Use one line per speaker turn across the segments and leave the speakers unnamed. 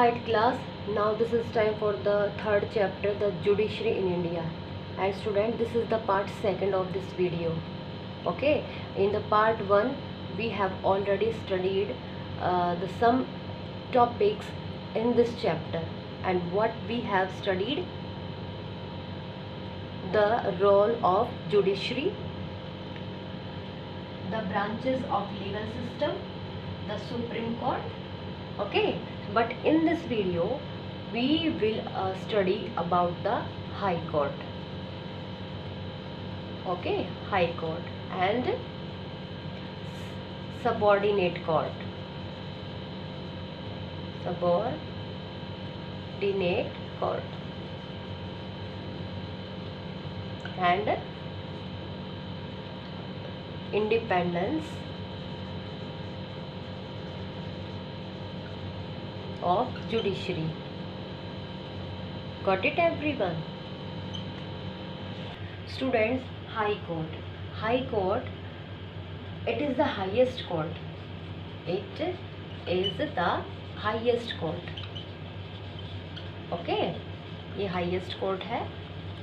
Hi class, now this is time for the third chapter, the judiciary in India. And student, this is the part second of this video. Okay, in the part 1 we have already studied the some topics in this chapter, and what we have studied: the role of judiciary, the branches of legal system, the Supreme Court. Okay, but in this video we will study about the High Court. Okay, High Court and subordinate court. Subordinate court and independence of judiciary. Got it, everyone? Students, High Court. High Court, it is the highest court. It is the highest court. Okay, ये highest court है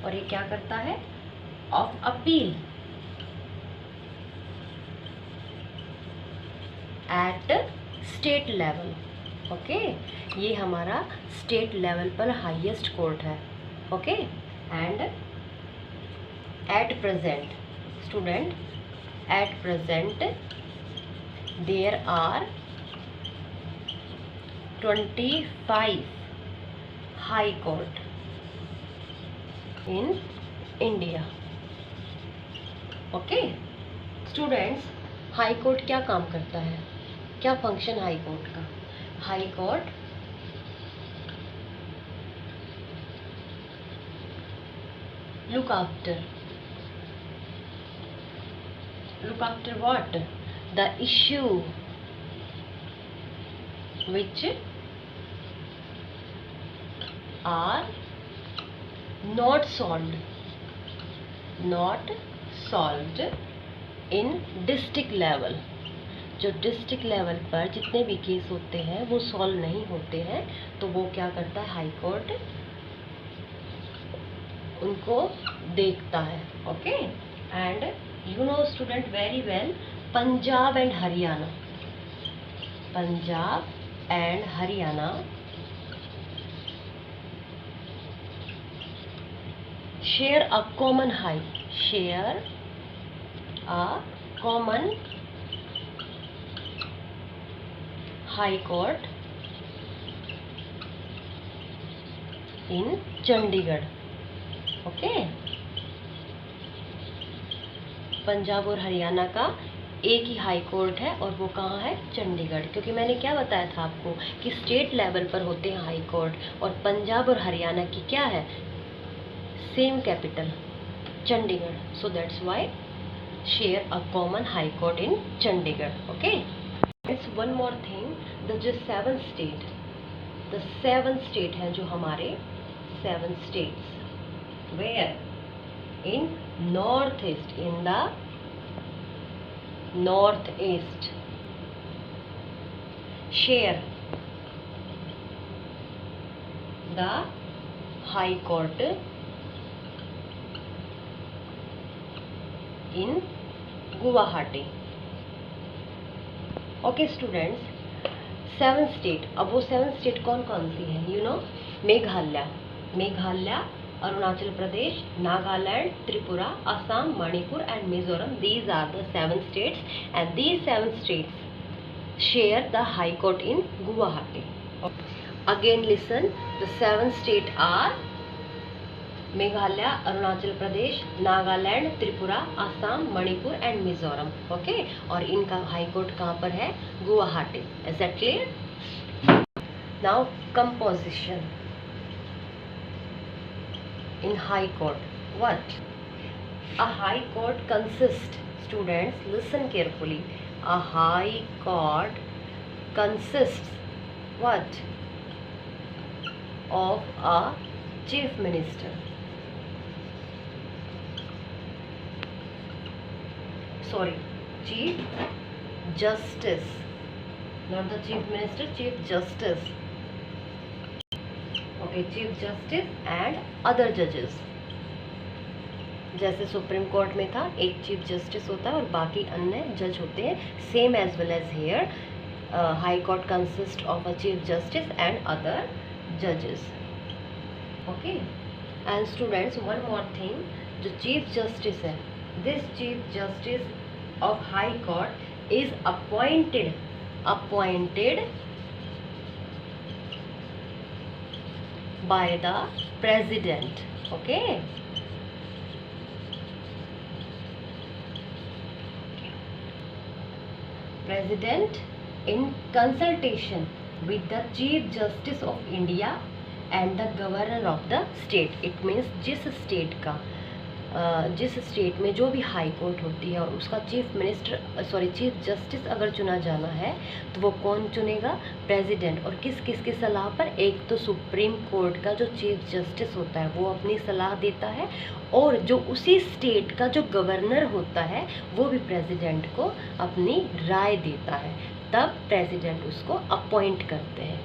और ये क्या करता है? Of appeal at state level. Okay, ये हमारा state level पर हाईएस्ट कोर्ट है. Okay, and at present student, at present there are 25 high court in India. Okay students, high court क्या काम करता है? क्या फंक्शन हाई कोर्ट का? High court look after what? The issue which are not solved in district level. जो district level पर जितने भी केस होते हैं वो सॉल्व नहीं होते हैं, तो वो क्या करता है? हाई कोर्ट उनको देखता है. Okay, and you know student very well, Punjab and Haryana share a common high court in Chandigarh. Okay, Punjab और हरियाणा का एक ही हाई कोर्ट है और वो कहाँ है? चंडीगढ़. क्योंकि मैंने क्या बताया था आपको कि स्टेट लेवल पर होते हैं हाई कोर्ट, और पंजाब और हरियाणा की क्या है? Same capital, Chandigarh. So that's why share a common high court in Chandigarh. Okay, it's one more thing, the जो सेवन स्टेट है जो हमारे 7 states, where in northeast, in the northeast share the high court in Guwahati. Okay students, 7 state. अब वो 7 state कौन कौन सी है? You no, Meghalaya, Arunachal Pradesh, Nagaland, Tripura, Assam, Manipur and Mizoram. These are the 7 states, and these 7 states share the high court in Guwahati. Again listen, the 7 states are Meghalaya, Arunachal Pradesh, Nagaland, Tripura, Assam, Manipur and Mizoram. Okay, और इनका high court कहाँ पर है? Guwahati. Is that clear? Now composition in high court. What? A high court consists, students listen carefully, a high court consists what? Of a chief minister. Sorry, chief justice, not the chief minister, chief justice. Okay, chief justice and other जजेस। जैसे supreme court में था, एक chief justice होता है और बाकी अन्य जज होते हैं, same as well as here high court consist of a chief justice and other जजेस। Okay, and students one more thing, जो चीफ जस्टिस है, this chief justice of high court is appointed by the president. Okay, President in consultation with the Chief Justice of India and the Governor of the state। It means जिस state में जो भी high court होती है और उसका chief justice अगर चुना जाना है तो वो कौन चुनेगा? प्रेसिडेंट। और किस किस की सलाह पर? एक तो सुप्रीम कोर्ट का जो चीफ जस्टिस होता है वो अपनी सलाह देता है, और जो उसी स्टेट का जो गवर्नर होता है वो भी प्रेसिडेंट को अपनी राय देता है, तब प्रेसिडेंट उसको अपॉइंट करते हैं।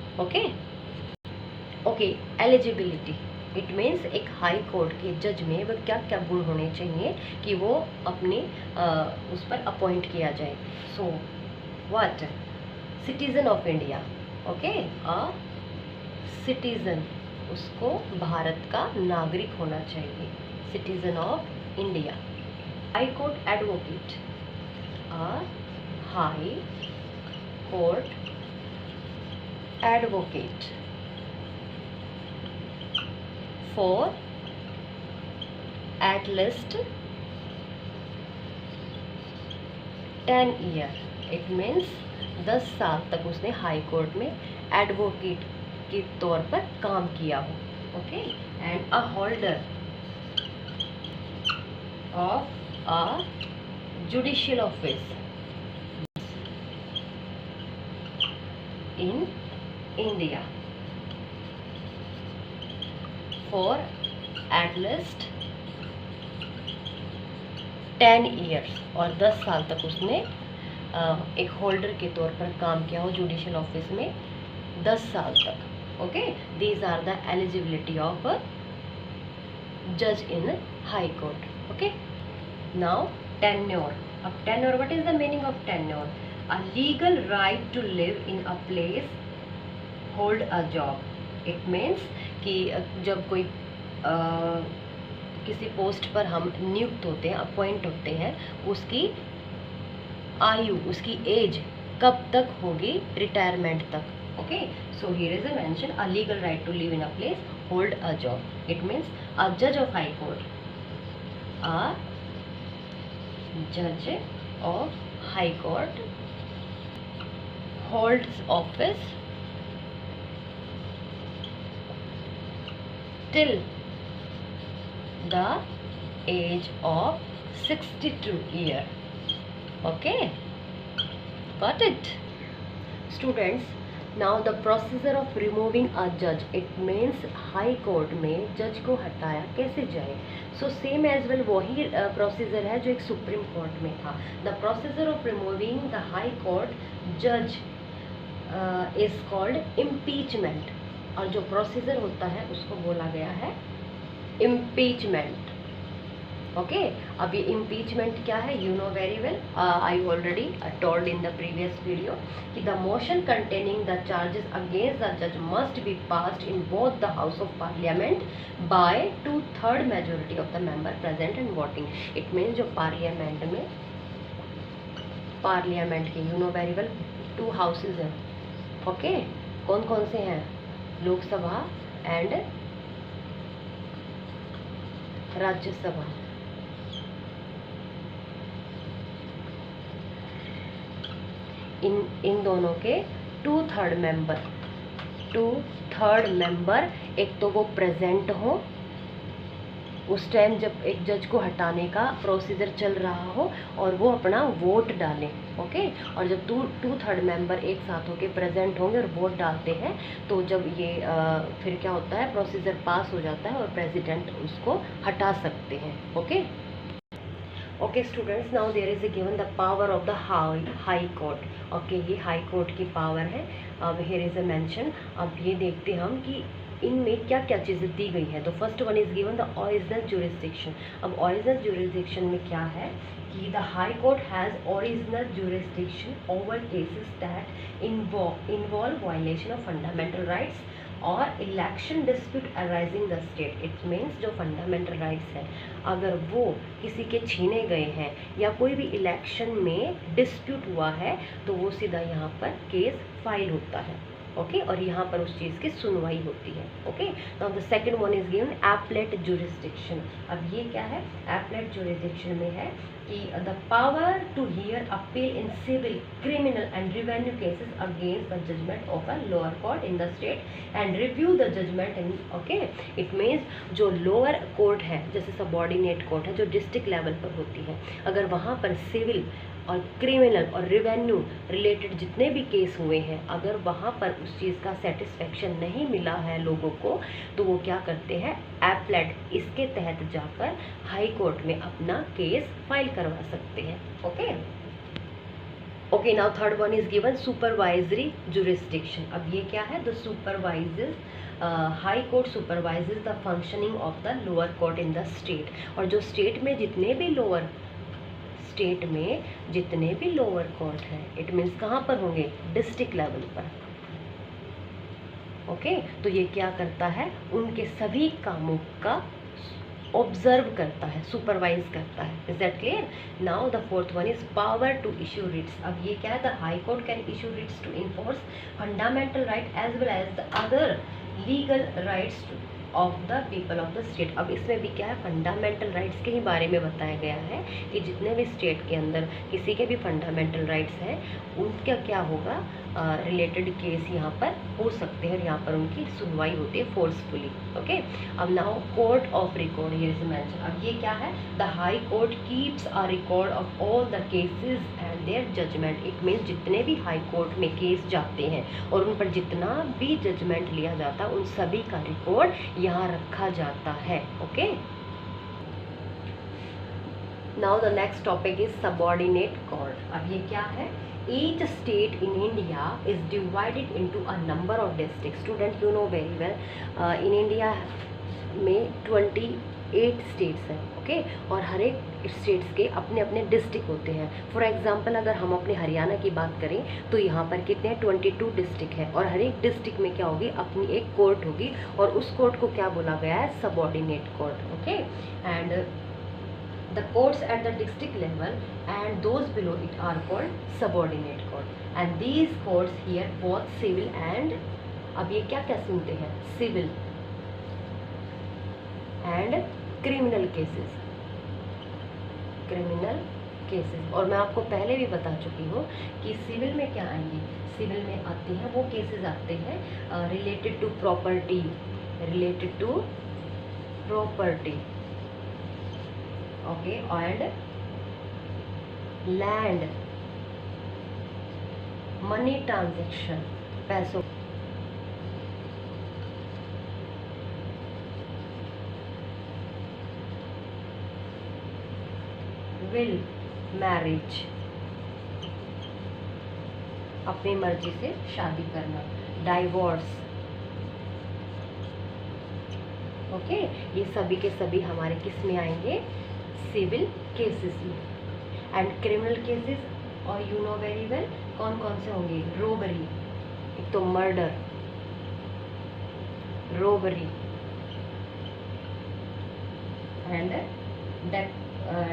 ओके, एलिजिबिलिटी, इट मीन्स एक हाई कोर्ट के जज में वो क्या क्या गुण होने चाहिए कि वो अपने उस पर अपॉइंट किया जाए। So what? Citizen of India. Okay, a citizen, उसको भारत का नागरिक होना चाहिए, citizen of India. High court advocate, a high court advocate for at least 10 year। It means 10 साल तक उसने हाई कोर्ट में एडवोकेट के तौर पर काम किया हो। Okay, and a holder of a judicial office in India for at least 10 years। और 10 साल तक उसने एक होल्डर के तौर पर काम किया हो जुडिशियल ऑफिस में 10 साल तक। Okay, these are the eligibility of a जज in high court. Okay, now tenure. अब tenure, what is the meaning of tenure? A legal right to live in a place, hold a job. It means कि जब कोई किसी post पर हम नियुक्त होते हैं, अपॉइंट होते हैं, उसकी आयु, उसकी एज कब तक होगी? रिटायरमेंट तक। Okay, so here is a mention a legal right to live in a place, hold a job. It means अ जज ऑफ हाई कोर्ट, अ जज of high court holds office till the age of 62 year। Okay, got it students? Now the procedure of removing a judge, it means high court में जज को हटाया कैसे जाए? So same as well वही procedure है जो एक सुप्रीम कोर्ट में था। The procedure of removing the high court judge is called impeachment। और जो प्रोसीजर होता है उसको बोला गया है इम्पीचमेंट। ओके, अब ये इम्पीचमेंट क्या है? You know very well, I already told in the previous video कि the motion containing the charges against the जज must be passed in both the house of parliament by 2/3 majority of the member present and voting. It means जो parliament के, you know very well, 2 houses हैं। Okay, कौन कौन से हैं? Lok Sabha and Rajya Sabha. इन दोनों के 2/3 मेंबर एक तो वो प्रेजेंट हो उस टाइम जब एक जज को हटाने का प्रोसीजर चल रहा हो और वो अपना वोट डालें। ओके, और जब 2/3 मेंबर एक साथ होके प्रेजेंट होंगे और वोट डालते हैं तो जब ये फिर क्या होता है, प्रोसीजर पास हो जाता है और प्रेसिडेंट उसको हटा सकते हैं। Okay students, now there is given the power of the high court. Okay, ये हाई कोर्ट की पावर है। अब हियर इज अ मेंशन। अब ये देखते हम कि इनमें क्या क्या चीज़ें दी गई है। तो first one is given the original jurisdiction. अब ओरिजिनल ज्यूरिसडिक्शन में क्या है कि the high court has original jurisdiction over cases that involve violation of fundamental rights और election dispute arising the state. It means जो फंडामेंटल राइट्स हैं अगर वो किसी के छीने गए हैं या कोई भी इलेक्शन में डिस्प्यूट हुआ है तो वो सीधा यहाँ पर केस फाइल होता है। ओके और यहाँ पर उस चीज़ की सुनवाई होती है। Okay now the second one is given appellate jurisdiction. अब ये क्या है, एपलेट ज्यूरिसडिक्शन में है कि the power to hear appeal in civil, criminal and revenue cases against the judgment of a lower court in the state and review the judgment in. Okay it means जो lower court है जैसे subordinate court है जो district level पर होती है, अगर वहाँ पर सिविल और क्रिमिनल और रिवेन्यू रिलेटेड जितने भी केस हुए हैं अगर वहाँ पर उस चीज़ का सेटिस्फेक्शन नहीं मिला है लोगों को तो वो क्या करते हैं, एपलेट इसके तहत जाकर हाई कोर्ट में अपना केस फाइल करवा सकते हैं। Okay now third one is given supervisory jurisdiction. अब ये क्या है, the supervisors high court supervises the functioning of the lower court in the state. और जो स्टेट में जितने भी लोअर कोर्ट हैं इट मीन्स कहाँ पर होंगे, डिस्ट्रिक्ट लेवल पर। ओके तो ये क्या करता है, उनके सभी कामों का ऑब्जर्व करता है, सुपरवाइज करता है। Is that clear. Now the fourth one is power to issue writs. अब ये क्या है, the high court can issue writs to enforce fundamental right as well as the other legal rights of the people of the state. अब इसमें भी क्या है, fundamental rights के ही बारे में बताया गया है कि जितने भी स्टेट के अंदर किसी के भी फंडामेंटल राइट्स हैं उनका क्या होगा, रिलेटेड केस यहाँ पर हो सकते हैं और यहाँ पर उनकी सुनवाई होती है फोर्सफुली। ओके अब now court of record here is mention. अब ये क्या है, the high court keeps a record of all the cases and their judgment. It means जितने भी हाई कोर्ट में केस जाते हैं और उन पर जितना भी जजमेंट लिया जाता है उन सभी का रिकॉर्ड यहाँ रखा जाता है। Okay now the next topic is subordinate court. अब ये क्या है, each state in India is divided into a number of districts. Student you know very well in India में 28 states हैं। ओके और हर एक स्टेट्स के अपने अपने डिस्ट्रिक्ट होते हैं। फॉर एग्जांपल अगर हम अपने हरियाणा की बात करें तो यहाँ पर कितने 22 डिस्ट्रिक्ट है और हर एक डिस्ट्रिक्ट में क्या होगी, अपनी एक कोर्ट होगी और उस कोर्ट को क्या बोला गया है, subordinate court. Okay and the courts at the district level and those below it are called subordinate court and these courts here both civil and, अब ये क्या क्या सुनते हैं, civil and criminal cases। और मैं आपको पहले भी बता चुकी हूँ कि सिविल में क्या आएंगे, सिविल में आते हैं वो केसेस आते हैं related to property, okay and land, money transaction, पैसों, विल, मैरिज, अपनी मर्जी से शादी करना, डाइवोर्स। ओके ये सभी के सभी हमारे किस में आएंगे, सिविल केसेस में। एंड क्रिमिनल केसेस और यू नो वेरी वेल कौन कौन से होंगे, रोबरी, एक तो murder, robbery and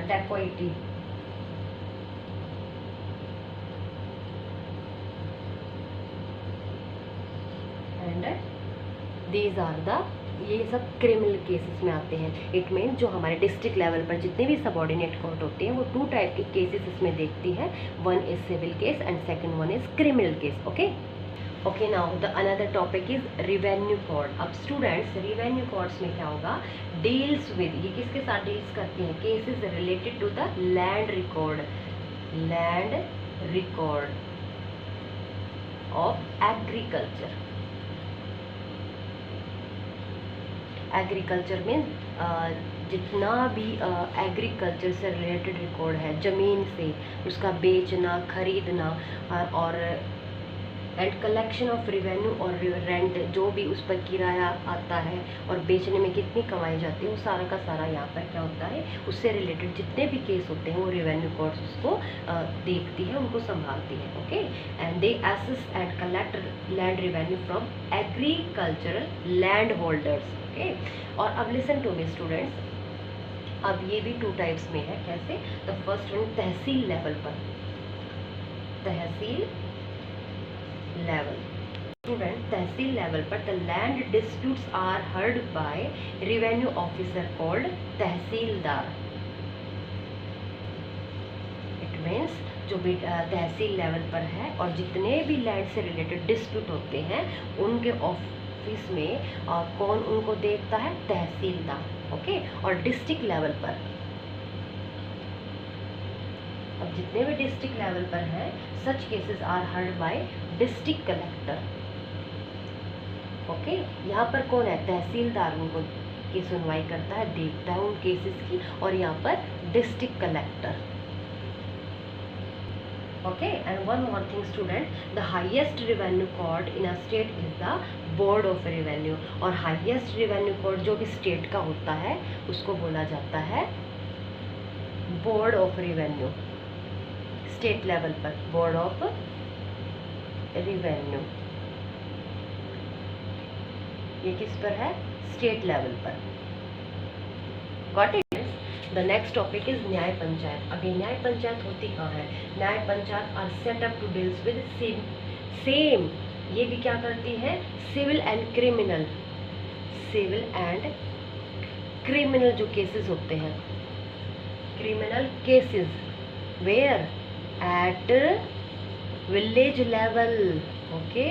dacoity. And these are the, ये सब क्रिमिनल केसेस में आते हैं। इट मीन जो हमारे डिस्ट्रिक्ट लेवल पर जितने भी सबऑर्डिनेट कोर्ट होते हैं वो 2 टाइप के केसेस इसमें देखती है, one is civil case and second one is criminal case. Okay now the another topic is revenue court. अब स्टूडेंट्स रिवेन्यू कोर्ट्स में क्या होगा, डील्स विद, ये किसके साथ डील्स करती हैं, cases related to the land record of agriculture में जितना भी एग्रीकल्चर से रिलेटेड रिकॉर्ड है, ज़मीन से उसका बेचना, खरीदना और एंड कलेक्शन ऑफ रेवेन्यू और रेंट, जो भी उस पर किराया आता है और बेचने में कितनी कमाई जाती है, वो सारा का सारा यहाँ पर क्या होता है, उससे रिलेटेड जितने भी केस होते हैं वो रेवेन्यू कोर्ट्स उसको देखती है, उनको संभालती है। Okay, and they assess and collect land revenue from agricultural land holders. Okay, और अब लिसन टू मी स्टूडेंट्स, अब ये भी 2 टाइप्स में है। कैसे? The first one tehsil level पर, tehsil level student, tehsil level पर the land disputes are heard by revenue officer called tehsildar. It means जो भी तहसील लेवल पर है और जितने भी लैंड से रिलेटेड डिस्प्यूट होते हैं उनके ऑफिस में कौन उनको देखता है? तहसीलदार। ओके, और डिस्ट्रिक्ट लेवल पर, अब जितने भी डिस्ट्रिक्ट लेवल पर हैं such cases are heard by district collector. Okay, यहाँ पर कौन है? तहसीलदार उनको की सुनवाई करता है, देखता है उन केसेस की, और यहाँ पर district collector. Okay, and one more thing student, the highest revenue court in a state is the board of revenue, और हाईएस्ट रेवेन्यू कोर्ट जो भी स्टेट का होता है उसको बोला जाता है board of revenue. State level पर बोर्ड ऑफ रेवेन्यू, ये किस पर है? स्टेट लेवल पर। Got it? The next topic is न्याय पंचायत। अब ये न्याय पंचायत होती कहाँ है? Nyaya panchayat are set up to deals with same, ये भी क्या करती है? Civil and criminal, civil and criminal जो केसेस होते हैं, criminal cases, where? At village level. Okay,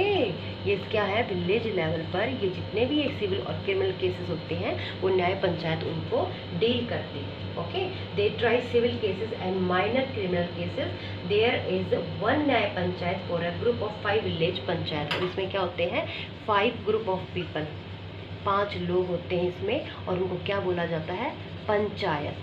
ये क्या है? विलेज लेवल पर ये जितने भी एक सिविल और क्रिमिनल केसेस होते हैं वो न्याय पंचायत उनको डील करती है। Okay, they try civil cases and minor criminal cases. There is one Nyaya Panchayat for a group of 5 village panchayat. और इसमें क्या होते हैं? 5 ग्रुप ऑफ पीपल, 5 लोग होते हैं इसमें, और उनको क्या बोला जाता है? Panchayat.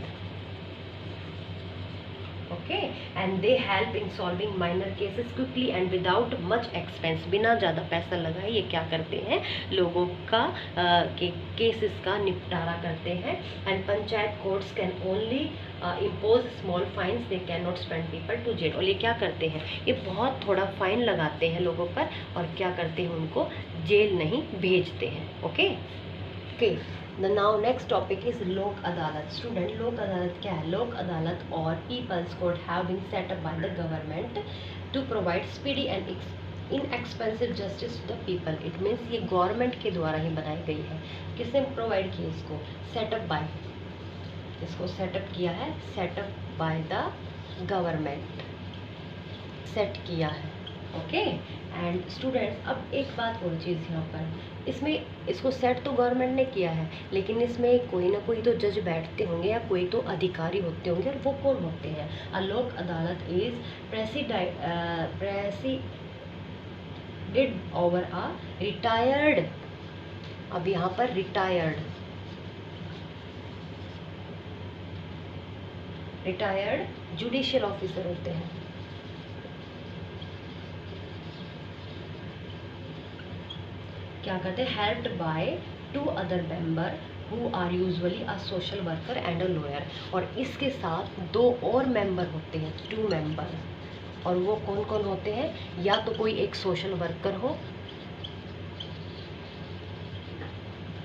Okay, and they help in solving minor cases quickly and without much expense. बिना ज़्यादा पैसा लगाए ये क्या करते हैं? लोगों का केसेस का निपटारा करते हैं। And panchayat courts can only impose small fines, they can not spend people to jail. और ये क्या करते हैं? ये बहुत थोड़ा फाइन लगाते हैं लोगों पर, और क्या करते हैं? उनको जेल नहीं भेजते हैं। Okay okay, the now next topic is लोक अदालत। स्टूडेंट, लोक अदालत क्या है? लोक अदालत और people's court have been set up by the government to provide speedy and inexpensive justice to the people. It means ये गवर्नमेंट के द्वारा ही बनाई गई है। किसने प्रोवाइड किया इसको? सेटअप बाय, इसको सेटअप किया है, setup bye the government, set किया है। ओके, एंड स्टूडेंट्स अब एक बात और चीज़ यहाँ पर, इसमें इसको सेट तो गवर्नमेंट ने किया है, लेकिन इसमें कोई ना कोई तो जज बैठते होंगे या कोई तो अधिकारी होते होंगे, और वो कौन होते हैं? अ लोक अदालत is preceded over a retired, अब यहाँ पर रिटायर्ड जुडिशियल ऑफिसर होते हैं। क्या करते हैं? Helped by 2 other member who are usually a social worker and a lawyer. और इसके साथ 2 और मेंबर होते हैं, 2 मेंबर, और वो कौन कौन होते हैं? या तो कोई एक सोशल वर्कर हो,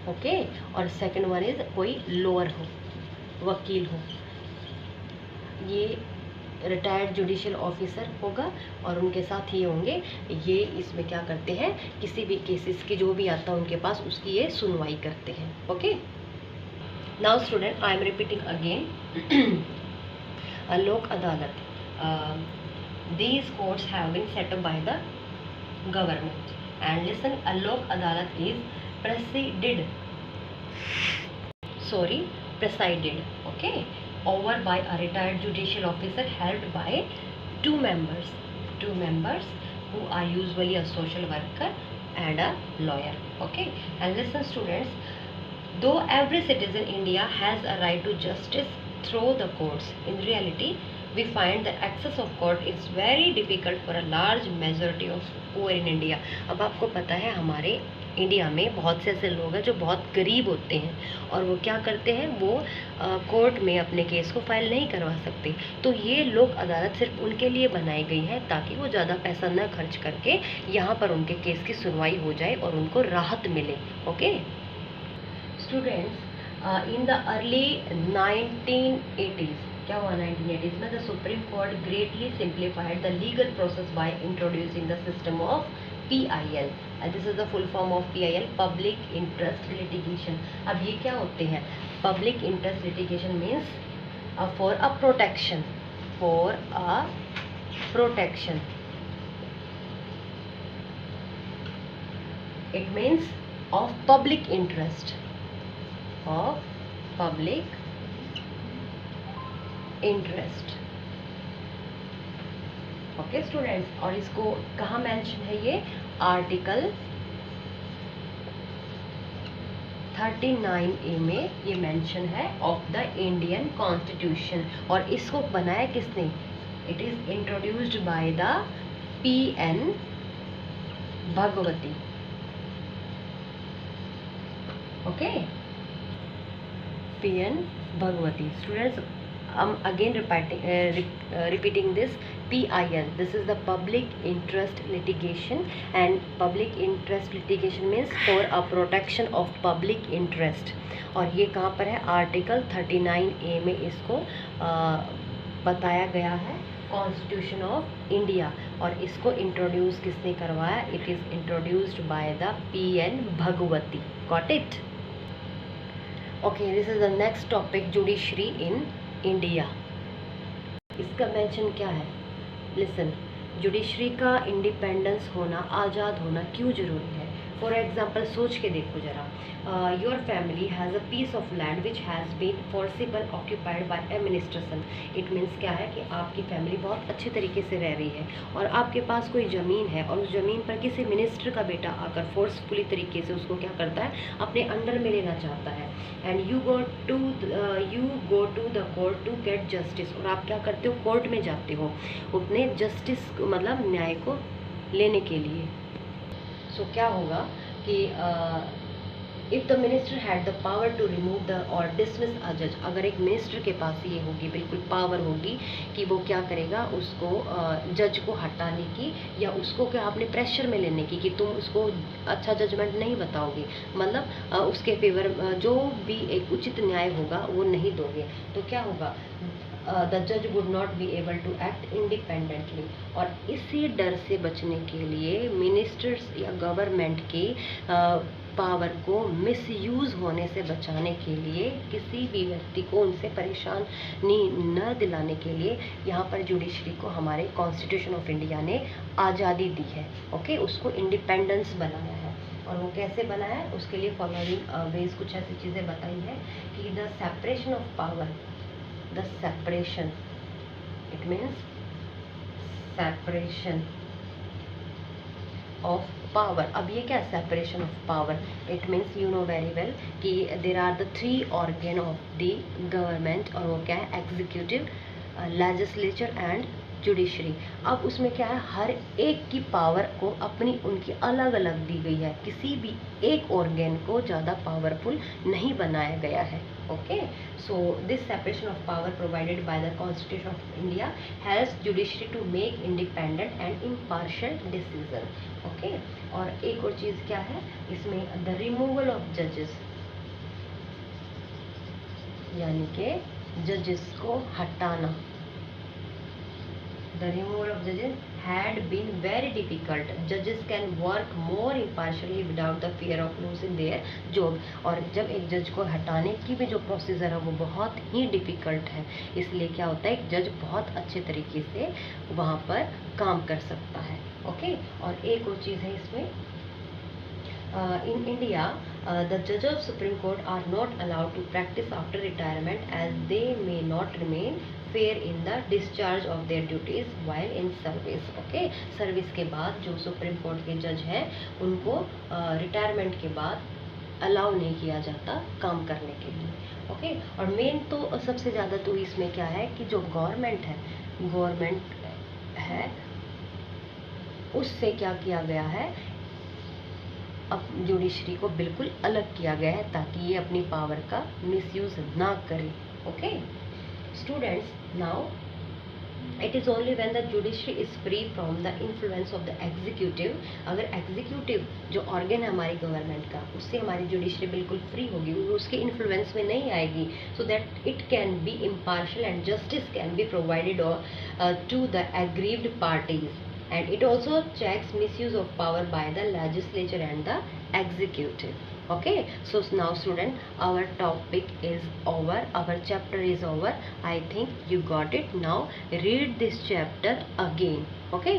ओके, और सेकंड वन इज कोई लॉयर हो, वकील हो। ये रिटायर्ड जुडिशियल ऑफिसर होगा और उनके साथ ये होंगे। ये इसमें क्या करते हैं? किसी भी केसेस की जो भी आता है उनके पास उसकी ये सुनवाई करते हैं। Okay, now student I am repeating again, a Lok Adalat, these courts have been set up by the government, and listen, a lok adalat is presided, okay, over by a retired judicial officer helped by 2 members who are usually a social worker and a lawyer. Okay, and listen students, though every citizen in India has a right to justice through the courts, in reality we find the access of court is very difficult for a large majority of poor in India. अब आपको पता है हमारे India में बहुत से ऐसे लोग हैं जो बहुत गरीब होते हैं और वो क्या करते हैं, वो कोर्ट में अपने केस को फाइल नहीं करवा सकते। तो ये लोक अदालत सिर्फ उनके लिए बनाई गई है ताकि वो ज़्यादा पैसा न खर्च करके यहाँ पर उनके केस की सुनवाई हो जाए और उनको राहत मिले। Okay students, in the early 1980s, क्या हुआ 1980s में, the supreme court greatly simplified the legal process by introducing the system of PIL. This is the full form of PIL, public interest litigation. अब ये क्या होते हैं? Public interest litigation means for a protection, for a protection, it means of public interest, of public interest. Okay students, और इसको कहाँ mention है? ये आर्टिकल 39A में ये मेंशन है ऑफ द इंडियन कॉन्स्टिट्यूशन। और इसको बनाया किसने? It is introduced by the PN Bhagwati. Okay, PN Bhagwati. Students, I'm again repeating this PIL. This is the public interest litigation, and public interest litigation means for a protection of public interest. और ये कहाँ पर है? Article 39A में इसको बताया गया है, कॉन्स्टिट्यूशन ऑफ इंडिया। और इसको इंट्रोड्यूस किसने करवाया? It is introduced by the PN Bhagwati. Got it? Okay, this is the next topic, judiciary in India. इसका मेंशन क्या है? लिसन, जुडिशरी का इंडिपेंडेंस होना, आज़ाद होना क्यों ज़रूरी है? फॉर एग्जाम्पल सोच के देखो ज़रा, your family has a piece of land which has been forcible occupied by administration. It means क्या है कि आपकी फैमिली बहुत अच्छे तरीके से रह रही है और आपके पास कोई ज़मीन है और उस ज़मीन पर किसी मिनिस्टर का बेटा आकर फोर्सफुली तरीके से उसको क्या करता है? अपने अंडर में लेना चाहता है। And you go to the court to get justice. और आप क्या करते हो? कोर्ट में जाते हो अपने जस्टिस मतलब न्याय को लेने के लिए। सो क्या होगा कि if the minister had the power to remove the और डिसमिस अ जज, अगर एक मिनिस्टर के पास ये होगी, बिल्कुल पावर होगी कि वो क्या करेगा, उसको जज को हटाने की या उसको क्या अपने प्रेशर में लेने की कि तुम उसको अच्छा जजमेंट नहीं बताओगे, मतलब उसके फेवर जो भी एक उचित न्याय होगा वो नहीं दोगे, तो क्या होगा? द जज would not be able to act independently. और इसी डर से बचने के लिए मिनिस्टर्स या गवर्नमेंट के पावर को मिसयूज़ होने से बचाने के लिए, किसी भी व्यक्ति को उनसे परेशानी न दिलाने के लिए यहाँ पर जुडिशरी को हमारे कॉन्स्टिट्यूशन ऑफ इंडिया ने आज़ादी दी है। ओके, उसको इंडिपेंडेंस बनाया है। और वो कैसे बनाया है? उसके लिए फॉलोइंग वेज कुछ ऐसी चीज़ें बताई है कि the separation of power, the separation, it means separation of power. अब ये क्या है separation of power? It means you know very well कि there are the 3 organ of the government, और वो क्या है? executive, legislature and judiciary. अब उसमें क्या है? हर एक की पावर को अपनी उनकी अलग अलग दी गई है, किसी भी एक ऑर्गेन को ज़्यादा पावरफुल नहीं बनाया गया है। Okay, so this separation of power provided by the constitution of India helps judiciary to make independent and impartial decision. Okay, और एक और चीज़ क्या है इसमें? द रिमूवल ऑफ जजेस, यानी कि जजेस को हटाना। The removal of judges had been very difficult. Judges can work more impartially without the fear of losing their job. और जब एक जज को हटाने की भी जो प्रोसीजर है वो बहुत ही डिफ़िकल्ट है, इसलिए क्या होता है? एक जज बहुत अच्छे तरीके से वहाँ पर काम कर सकता है। ओके, और एक और चीज़ है इसमें, in India, the judges of Supreme Court are not allowed to practice after retirement as they may not remain fair in the discharge of their duties while in service. Okay, service के बाद जो supreme court के जज हैं उनको retirement के बाद allow नहीं किया जाता काम करने के लिए। ओके, और मेन तो सबसे ज़्यादा तो इसमें क्या है कि जो गवर्नमेंट है उससे क्या किया गया है, अब जुडिशरी को बिल्कुल अलग किया गया है ताकि ये अपनी पावर का मिसयूज ना करे। Okay students, now it is only when the judiciary is free from the influence of the executive, अगर एग्जीक्यूटिव जो ऑर्गन है हमारी गवर्नमेंट का, उससे हमारी जुडिशरी बिल्कुल फ्री होगी, वो उसके इन्फ्लुएंस में नहीं आएगी, so that it can be impartial and justice can be provided to the aggrieved parties, and it also checks misuse of power by the legislature and the executive. Okay, so now student, our topic is over, our chapter is over. I think you got it. Now read this chapter again. Okay.